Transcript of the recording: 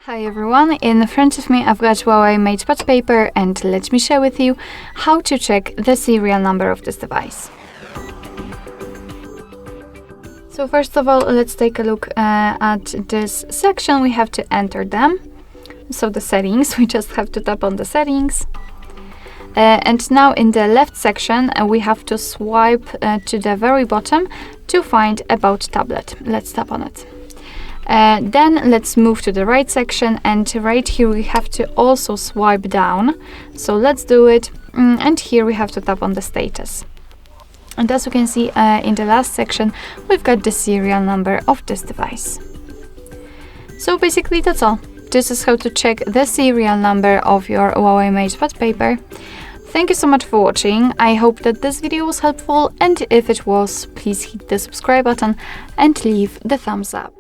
Hi everyone, in front of me I've got Huawei Matepad Paper and let me share with you how to check the serial number of this device. So first of all, let's take a look at this section. We have to enter them. So the settings, we just have to tap on the settings. And now in the left section, we have to swipe to the very bottom to find About Tablet. Let's tap on it. Then let's move to the right section, and right here we have to also swipe down. So let's do it, and here we have to tap on the status. And as you can see in the last section, we've got the serial number of this device. So basically that's all. This is how to check the serial number of your Huawei Matepad Paper. Thank you so much for watching. I hope that this video was helpful, and if it was, please hit the subscribe button and leave the thumbs up.